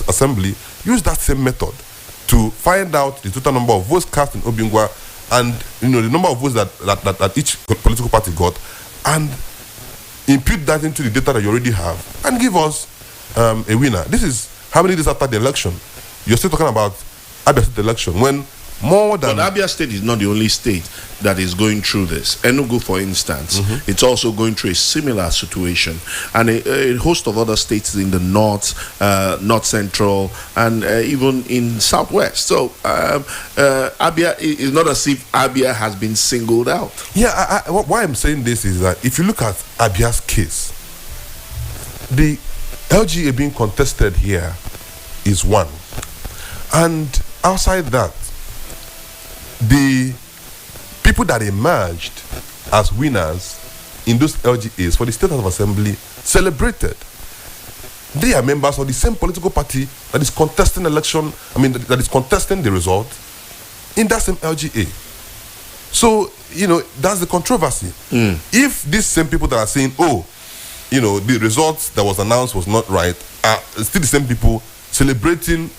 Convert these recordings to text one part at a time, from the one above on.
Assembly use that same method to find out the total number of votes cast in Obingwa and the number of votes that each political party got, and impute that into the data that you already have and give us a winner. This is how many days after the election. You're still talking about Abia State election when more than... But Abia State is not the only state that is going through this. Enugu, for instance, it's also going through a similar situation. And a host of other states in the north, north central, and even in southwest. So Abia is not as if Abia has been singled out. Yeah, why I'm saying this is that if you look at Abia's case, the LGA being contested here is one. And outside that, the people that emerged as winners in those LGAs for the State House of Assembly celebrated. They are members of the same political party that is contesting election, that is contesting the result in that same LGA. So, that's the controversy. If these same people that are saying, the results that was announced was not right, are still the same people celebrating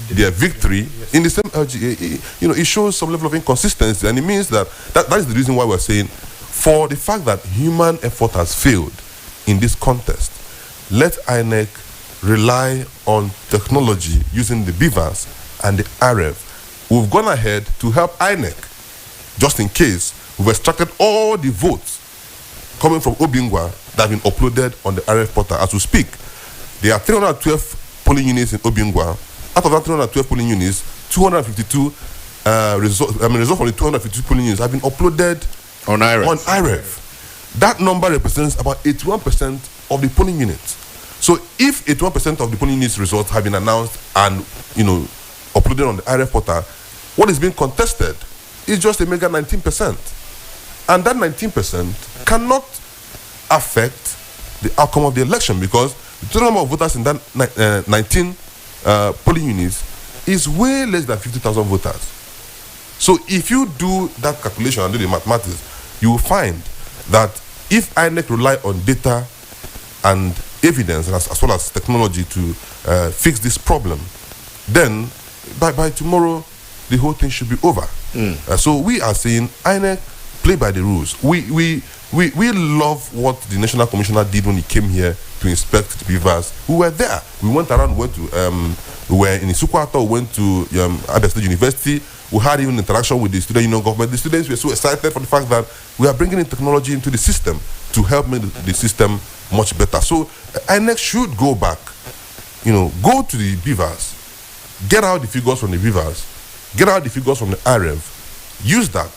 their victory in the same LGA, it shows some level of inconsistency, and it means that is the reason why we're saying, for the fact that human effort has failed in this contest, let INEC rely on technology using the BVAS and the RF. We've gone ahead to help INEC, just in case. We've extracted all the votes coming from Obingwa that have been uploaded on the RF portal as we speak. There are 312 polling units in Obingwa. Out of that 312 polling units, 252 results from the 252 polling units have been uploaded on IREF. That number represents about 81% of the polling units. So if 81% of the polling units results have been announced and uploaded on the IREF portal, what is being contested is just a mega 19%. And that 19% cannot affect the outcome of the election, because the total number of voters in that 19 polling units is way less than 50,000 voters. So if you do that calculation and do the mathematics, you will find that if INEC rely on data and evidence as well as technology to fix this problem, then by tomorrow the whole thing should be over. So we are saying INEC play by the rules. We love what the National Commissioner did when he came here to inspect the BVAS. We were there. We went around, we were in Isukwata, we went to Abia State University. We had even interaction with the student union government. The students were so excited for the fact that we are bringing in technology into the system to help make the system much better. So INEC should go back, go to the BVAS, get out the figures from the BVAS, get out the figures from the RF, use that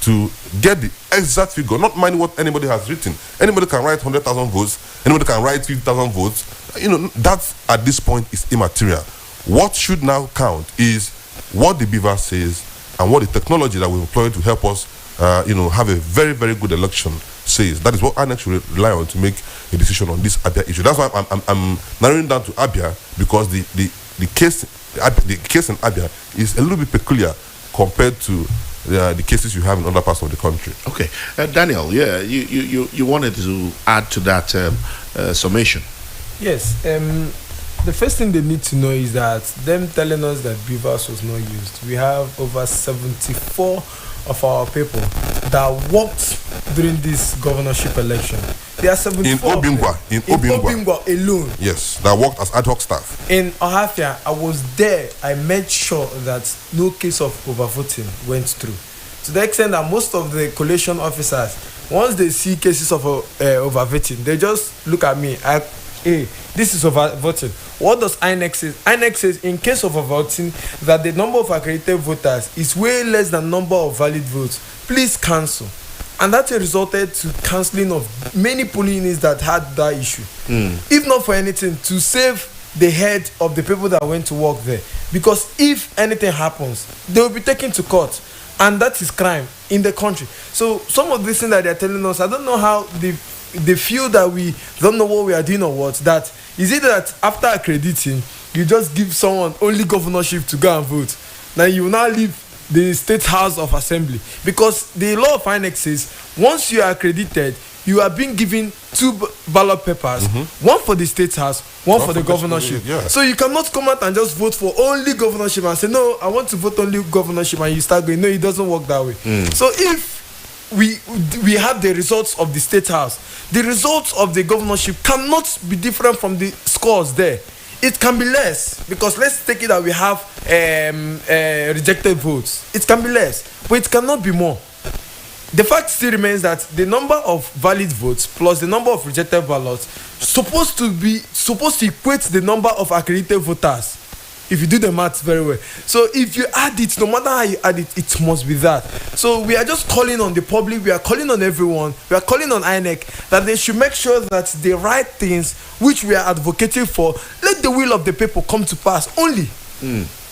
to get the exact figure, not mind what anybody has written. Anybody can write 100,000 votes, anybody can write 50,000 votes. That at this point is immaterial. What should now count is what the BVAS says and what the technology that we employ to help us, have a very, very good election says. That is what INEC should rely on to make a decision on this Abia issue. That's why I'm narrowing down to Abia, because the case in Abia is a little bit peculiar compared to the cases you have in other parts of the country. Okay, Daniel, you wanted to add to that summation. Yes, the first thing they need to know is that them telling us that BVAS was not used. We have over 74 of our people that worked during this governorship election. There are 74 in Obingwa alone. Yes, that worked as ad hoc staff. In Ohafia, I was there. I made sure that no case of overvoting went through. To the extent that most of the collation officers, once they see cases of overvoting, they just look at me. Hey, this is overvoting. What does INEC say? INEC says in case of overvoting that the number of accredited voters is way less than number of valid votes. Please cancel. And that resulted to cancelling of many polling units that had that issue. If not for anything, to save the head of the people that went to work there. Because if anything happens, they will be taken to court. And that is crime in the country. So some of these things that they're telling us, I don't know how they feel that we don't know what we are doing or what. That is it that after accrediting, you just give someone only governorship to go and vote. Now you will now leave the State House of Assembly, because the law of INEC says once you are accredited, you are being given two ballot papers, one for the state house, one for the governorship. Yeah. So you cannot come out and just vote for only governorship and say, no, I want to vote only governorship, and you start going. No, it doesn't work that way. So if we have the results of the state house, the results of the governorship cannot be different from the scores there. It can be less, because let's take it that we have rejected votes. It can be less, but it cannot be more. The fact still remains that the number of valid votes plus the number of rejected ballots supposed to equate the number of accredited voters, if you do the maths very well. So if you add it, no matter how you add it, it must be that. So we are just calling on the public, we are calling on everyone, we are calling on INEC that they should make sure that the right things which we are advocating for, let the will of the people come to pass only.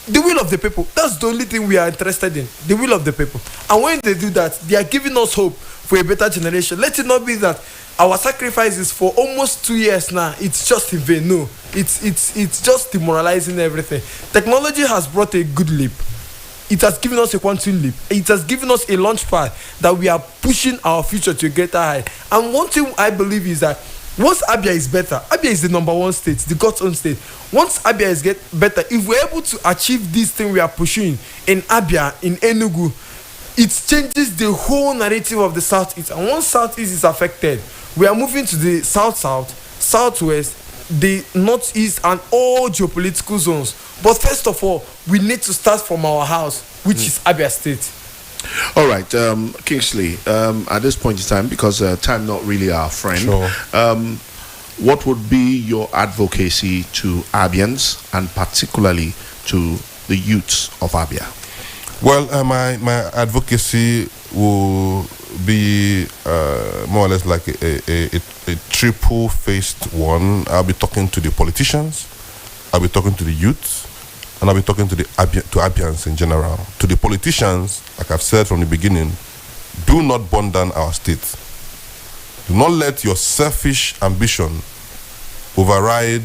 The will of the people, that's the only thing we are interested in, the will of the people. And when they do that, they are giving us hope for a better generation. Let it not be that our sacrifices for almost 2 years now, it's just in vain. No, it's just demoralizing everything. Technology has brought a good leap. It has given us a quantum leap. It has given us a launch pad that we are pushing our future to a greater height. And one thing I believe is that once Abia is better, Abia is the number one state, the God's own state. Once Abia is better, if we're able to achieve this thing we are pursuing in Abia, in Enugu, it changes the whole narrative of the Southeast. And once Southeast is affected, we are moving to the South-South, Southwest, the Northeast, and all geopolitical zones. But first of all, we need to start from our house, which is Abia State. All right, Kingsley, at this point in time, because time not really our friend, Sure. What would be your advocacy to Abians and particularly to the youths of Abia? Well, my advocacy will be more or less like a triple-faced one. I'll be talking to the politicians, I'll be talking to the youth, and I'll be talking to Abians in general. To the politicians, like I've said from the beginning, do not burn down our state. Do not let your selfish ambition override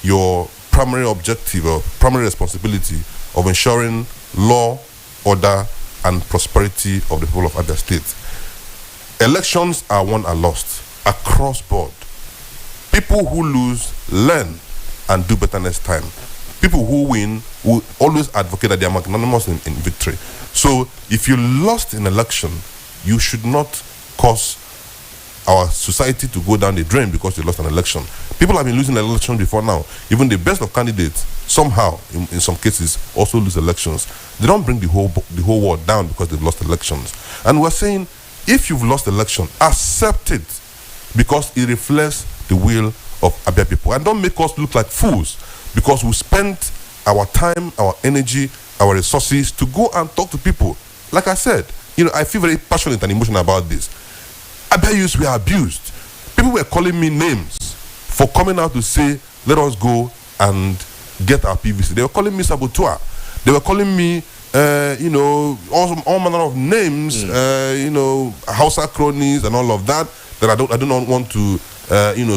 your primary objective or primary responsibility of ensuring law, order, and prosperity of the people of Abia State. Elections are won and lost across board. People who lose learn and do better next time. People who win will always advocate that they are magnanimous in victory. So if you lost an election, you should not cause our society to go down the drain because they lost an election. People have been losing elections before now. Even the best of candidates, somehow, in some cases, also lose elections. They don't bring the whole world down because they've lost elections. And we're saying, if you've lost election, accept it, because it reflects the will of Abia people. And don't make us look like fools, because we spent our time, our energy, our resources to go and talk to people. Like I said, I feel very passionate and emotional about this. Abia youths were abused. People were calling me names for coming out to say, let us go and get our PVC. They were calling me saboteur. They were calling me, all manner of names, Hausa cronies and all of that I do not want to,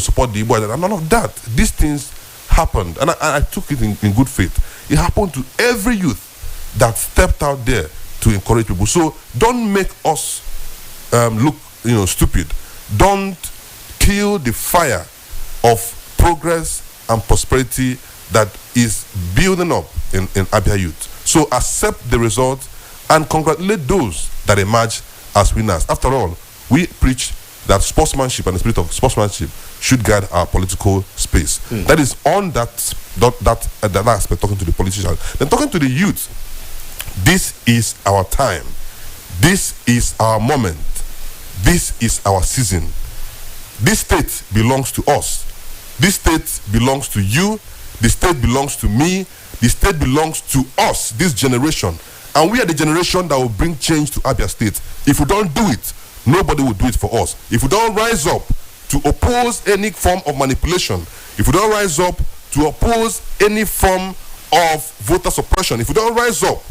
support the Igbo. And none of that. These things happened, and I took it in good faith. It happened to every youth that stepped out there to encourage people. So don't make us look stupid. Don't kill the fire of progress and prosperity that is building up in Abia youth. So accept the result and congratulate those that emerge as winners. After all, we preach that sportsmanship and the spirit of sportsmanship should guide our political space. That is on that aspect, talking to the politicians. Then talking to the youth, this is our time. This is our moment. This is our season. This state belongs to us. This state belongs to you. The state belongs to me. The state belongs to us, this generation. And we are the generation that will bring change to Abia State. If we don't do it, nobody will do it for us. If we don't rise up to oppose any form of manipulation, if we don't rise up to oppose any form of voter suppression, if we don't rise up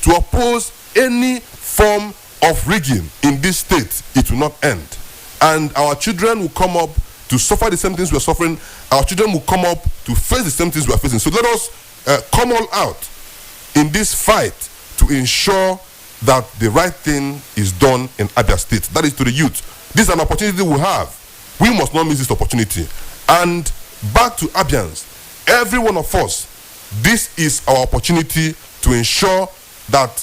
to oppose any form of rigging in this state, it will not end. And our children will come up to suffer the same things we're suffering. Our children will come up to face the same things we're facing. So let us come all out in this fight to ensure that the right thing is done in Abia State. That is to the youth. This is an opportunity we have. We must not miss this opportunity. And back to Abians, every one of us, this is our opportunity to ensure that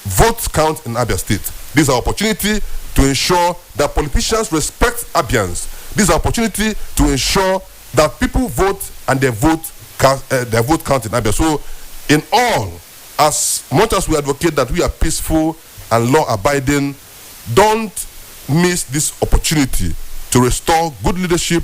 votes count in Abia State. This is our opportunity to ensure that politicians respect Abians. This is our opportunity to ensure that people vote and their vote count in Abia. So, in all, as much as we advocate that we are peaceful and law-abiding, don't miss this opportunity to restore good leadership,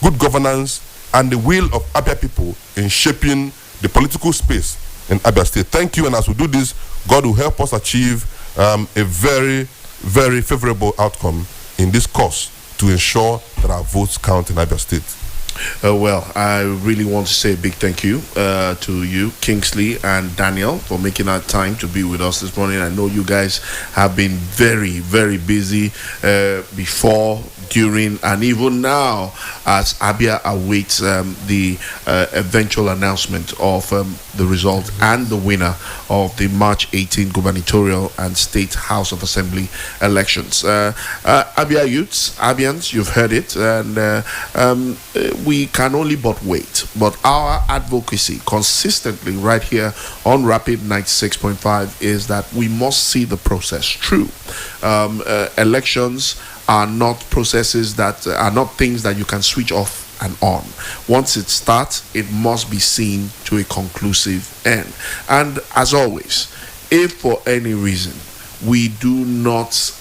good governance, and the will of Abia people in shaping the political space in Abia State. Thank you, and as we do this, God will help us achieve a very, very favorable outcome in this course to ensure that our votes count in Abia State. Well, I really want to say a big thank you to you, Kingsley and Daniel, for making our time to be with us this morning. I know you guys have been very, very busy before, during, and even now as Abia awaits the eventual announcement of the result and the winner of the March 18 gubernatorial and state House of Assembly elections. Abia youths, Abians, you've heard it, and we can only but wait. But our advocacy consistently right here on Rapid 96.5 is that we must see the process through. Elections are not processes that are not things that you can switch off and on. Once it starts, it must be seen to a conclusive end. And as always, if for any reason we do not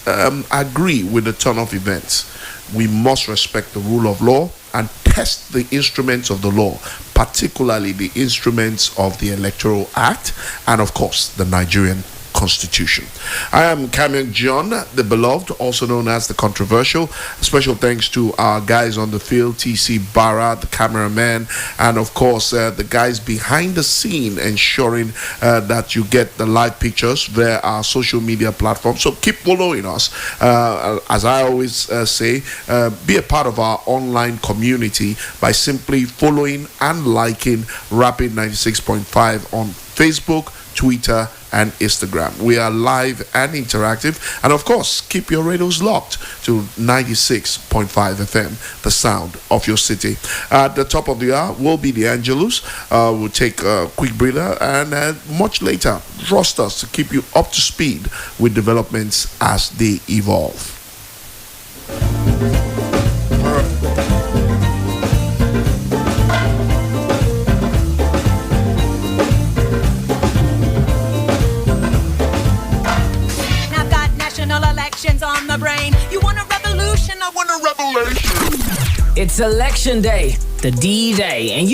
agree with the turn of events, we must respect the rule of law and test the instruments of the law, particularly the instruments of the Electoral Act and, of course, the Nigerian Constitution. I am Kamil John, the beloved, also known as the controversial. Special thanks to our guys on the field, TC Barra, the cameraman, and of course the guys behind the scene ensuring that you get the live pictures via our social media platforms. So keep following us. As I always say, be a part of our online community by simply following and liking Rapid 96.5 on Facebook, Twitter, and Instagram. We are live and interactive, and of course, keep your radios locked to 96.5 FM, the sound of your city. At the top of the hour will be the Angelus. We'll take a quick breather, and much later, trust us to keep you up to speed with developments as they evolve. On the brain. You want a revolution? I want a revelation. It's election day, the D-Day, and